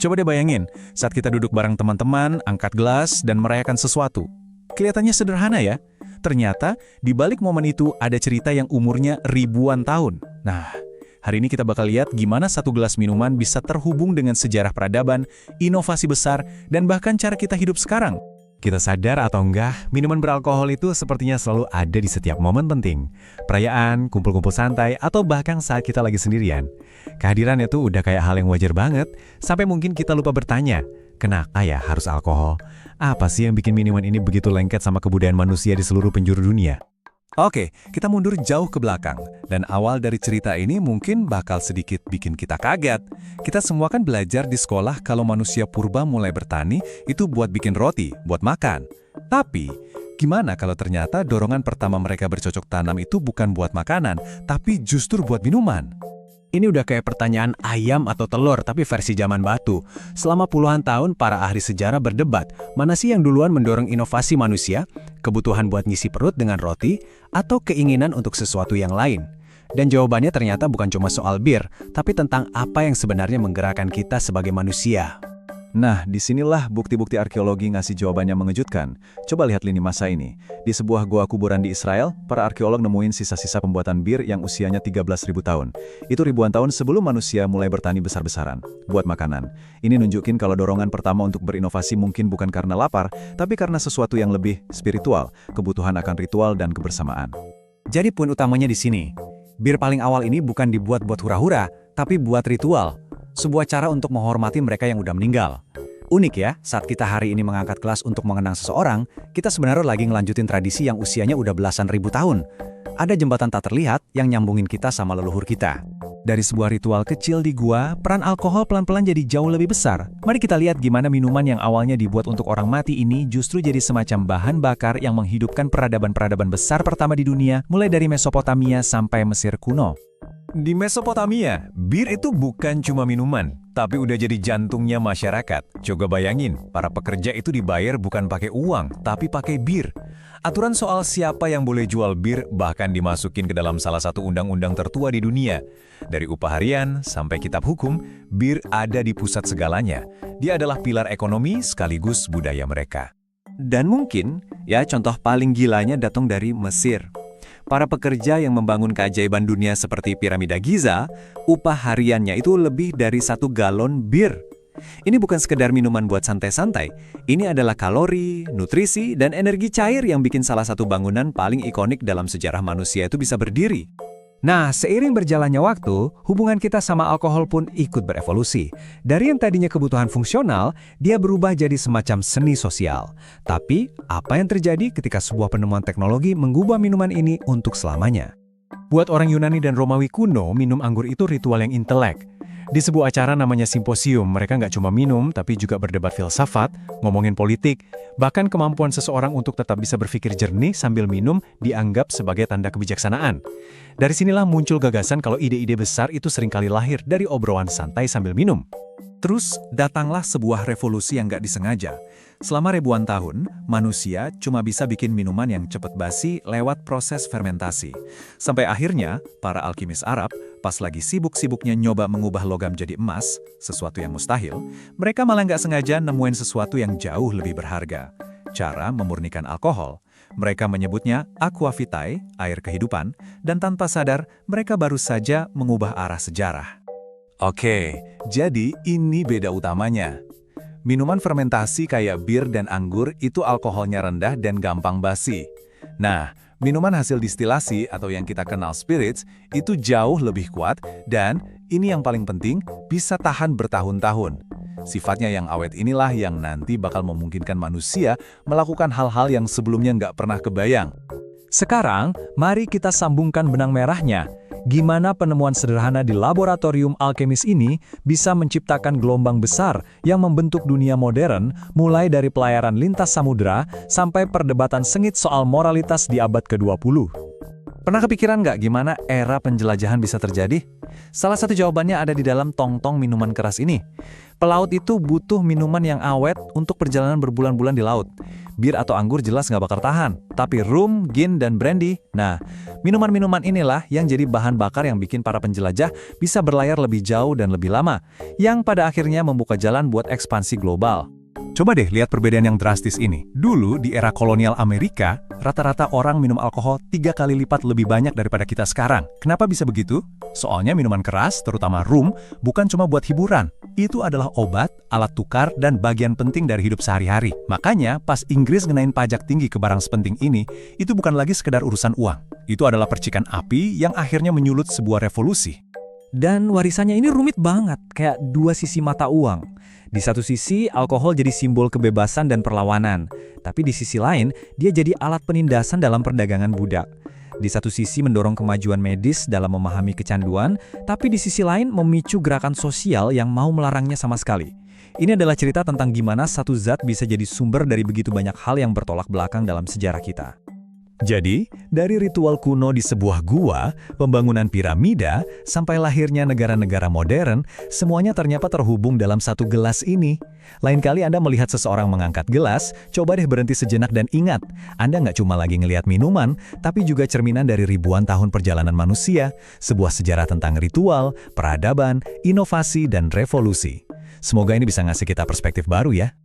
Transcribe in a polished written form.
Coba deh bayangin, saat kita duduk bareng teman-teman, angkat gelas, dan merayakan sesuatu. Kelihatannya sederhana ya? Ternyata, di balik momen itu ada cerita yang umurnya ribuan tahun. Nah, hari ini kita bakal lihat gimana satu gelas minuman bisa terhubung dengan sejarah peradaban, inovasi besar, dan bahkan cara kita hidup sekarang. Kita sadar atau enggak, minuman beralkohol itu sepertinya selalu ada di setiap momen penting. Perayaan, kumpul-kumpul santai, atau bahkan saat kita lagi sendirian. Kehadirannya tuh udah kayak hal yang wajar banget, sampai mungkin kita lupa bertanya, kenapa ya harus alkohol? Apa sih yang bikin minuman ini begitu lengket sama kebudayaan manusia di seluruh penjuru dunia? Oke, kita mundur jauh ke belakang. Dan awal dari cerita ini mungkin bakal sedikit bikin kita kaget. Kita semua kan belajar di sekolah kalau manusia purba mulai bertani itu buat bikin roti, buat makan. Tapi, gimana kalau ternyata dorongan pertama mereka bercocok tanam itu bukan buat makanan, tapi justru buat minuman? Ini udah kayak pertanyaan ayam atau telur, tapi versi zaman batu. Selama puluhan tahun, para ahli sejarah berdebat, mana sih yang duluan mendorong inovasi manusia, kebutuhan buat ngisi perut dengan roti, atau keinginan untuk sesuatu yang lain? Dan jawabannya ternyata bukan cuma soal bir, tapi tentang apa yang sebenarnya menggerakkan kita sebagai manusia. Nah, disinilah bukti-bukti arkeologi ngasih jawabannya mengejutkan. Coba lihat lini masa ini. Di sebuah goa kuburan di Israel, para arkeolog nemuin sisa-sisa pembuatan bir yang usianya 13.000 tahun. Itu ribuan tahun sebelum manusia mulai bertani besar-besaran, buat makanan. Ini nunjukin kalau dorongan pertama untuk berinovasi mungkin bukan karena lapar, tapi karena sesuatu yang lebih spiritual, kebutuhan akan ritual dan kebersamaan. Jadi poin utamanya di sini, bir paling awal ini bukan dibuat buat hura-hura, tapi buat ritual. Sebuah cara untuk menghormati mereka yang udah meninggal. Unik ya, saat kita hari ini mengangkat gelas untuk mengenang seseorang, kita sebenarnya lagi ngelanjutin tradisi yang usianya udah belasan ribu tahun. Ada jembatan tak terlihat yang nyambungin kita sama leluhur kita. Dari sebuah ritual kecil di gua, peran alkohol pelan-pelan jadi jauh lebih besar. Mari kita lihat gimana minuman yang awalnya dibuat untuk orang mati ini justru jadi semacam bahan bakar yang menghidupkan peradaban-peradaban besar pertama di dunia, mulai dari Mesopotamia sampai Mesir kuno. Di Mesopotamia, bir itu bukan cuma minuman, tapi udah jadi jantungnya masyarakat. Coba bayangin, para pekerja itu dibayar bukan pakai uang, tapi pakai bir. Aturan soal siapa yang boleh jual bir bahkan dimasukin ke dalam salah satu undang-undang tertua di dunia. Dari upah harian sampai kitab hukum, bir ada di pusat segalanya. Dia adalah pilar ekonomi sekaligus budaya mereka. Dan mungkin, ya contoh paling gilanya datang dari Mesir. Para pekerja yang membangun keajaiban dunia seperti piramida Giza, upah hariannya itu lebih dari 1 galon bir. Ini bukan sekedar minuman buat santai-santai. Ini adalah kalori, nutrisi, dan energi cair yang bikin salah satu bangunan paling ikonik dalam sejarah manusia itu bisa berdiri. Nah, seiring berjalannya waktu, hubungan kita sama alkohol pun ikut berevolusi. Dari yang tadinya kebutuhan fungsional, dia berubah jadi semacam seni sosial. Tapi, apa yang terjadi ketika sebuah penemuan teknologi mengubah minuman ini untuk selamanya? Buat orang Yunani dan Romawi kuno, minum anggur itu ritual yang intelek. Di sebuah acara namanya simposium, mereka nggak cuma minum, tapi juga berdebat filsafat, ngomongin politik, bahkan kemampuan seseorang untuk tetap bisa berpikir jernih sambil minum dianggap sebagai tanda kebijaksanaan. Dari sinilah muncul gagasan kalau ide-ide besar itu seringkali lahir dari obrolan santai sambil minum. Terus, datanglah sebuah revolusi yang gak disengaja. Selama ribuan tahun, manusia cuma bisa bikin minuman yang cepat basi lewat proses fermentasi. Sampai akhirnya, para alkimis Arab, pas lagi sibuk-sibuknya nyoba mengubah logam jadi emas, sesuatu yang mustahil, mereka malah gak sengaja nemuin sesuatu yang jauh lebih berharga. Cara memurnikan alkohol. Mereka menyebutnya aqua vitae, air kehidupan, dan tanpa sadar, mereka baru saja mengubah arah sejarah. Oke, jadi ini beda utamanya. Minuman fermentasi kayak bir dan anggur itu alkoholnya rendah dan gampang basi. Nah, minuman hasil distilasi atau yang kita kenal spirits itu jauh lebih kuat dan, ini yang paling penting, bisa tahan bertahun-tahun. Sifatnya yang awet inilah yang nanti bakal memungkinkan manusia melakukan hal-hal yang sebelumnya nggak pernah kebayang. Sekarang, mari kita sambungkan benang merahnya. Gimana penemuan sederhana di laboratorium alkemis ini bisa menciptakan gelombang besar yang membentuk dunia modern, mulai dari pelayaran lintas samudera sampai perdebatan sengit soal moralitas di abad ke-20. Pernah kepikiran nggak gimana era penjelajahan bisa terjadi? Salah satu jawabannya ada di dalam tong-tong minuman keras ini. Pelaut itu butuh minuman yang awet untuk perjalanan berbulan-bulan di laut. Bir atau anggur jelas nggak bakal tahan, tapi rum, gin, dan brandy, nah, minuman-minuman inilah yang jadi bahan bakar yang bikin para penjelajah bisa berlayar lebih jauh dan lebih lama, yang pada akhirnya membuka jalan buat ekspansi global. Coba deh lihat perbedaan yang drastis ini. Dulu, di era kolonial Amerika, rata-rata orang minum alkohol 3 kali lipat lebih banyak daripada kita sekarang. Kenapa bisa begitu? Soalnya minuman keras, terutama rum, bukan cuma buat hiburan. Itu adalah obat, alat tukar, dan bagian penting dari hidup sehari-hari. Makanya, pas Inggris ngenain pajak tinggi ke barang sepenting ini, itu bukan lagi sekedar urusan uang. Itu adalah percikan api yang akhirnya menyulut sebuah revolusi. Dan warisannya ini rumit banget, kayak dua sisi mata uang. Di satu sisi, alkohol jadi simbol kebebasan dan perlawanan. Tapi di sisi lain, dia jadi alat penindasan dalam perdagangan budak. Di satu sisi mendorong kemajuan medis dalam memahami kecanduan, tapi di sisi lain memicu gerakan sosial yang mau melarangnya sama sekali. Ini adalah cerita tentang gimana satu zat bisa jadi sumber dari begitu banyak hal yang bertolak belakang dalam sejarah kita. Jadi, dari ritual kuno di sebuah gua, pembangunan piramida, sampai lahirnya negara-negara modern, semuanya ternyata terhubung dalam satu gelas ini. Lain kali Anda melihat seseorang mengangkat gelas, coba deh berhenti sejenak dan ingat, Anda nggak cuma lagi ngelihat minuman, tapi juga cerminan dari ribuan tahun perjalanan manusia, sebuah sejarah tentang ritual, peradaban, inovasi, dan revolusi. Semoga ini bisa ngasih kita perspektif baru ya.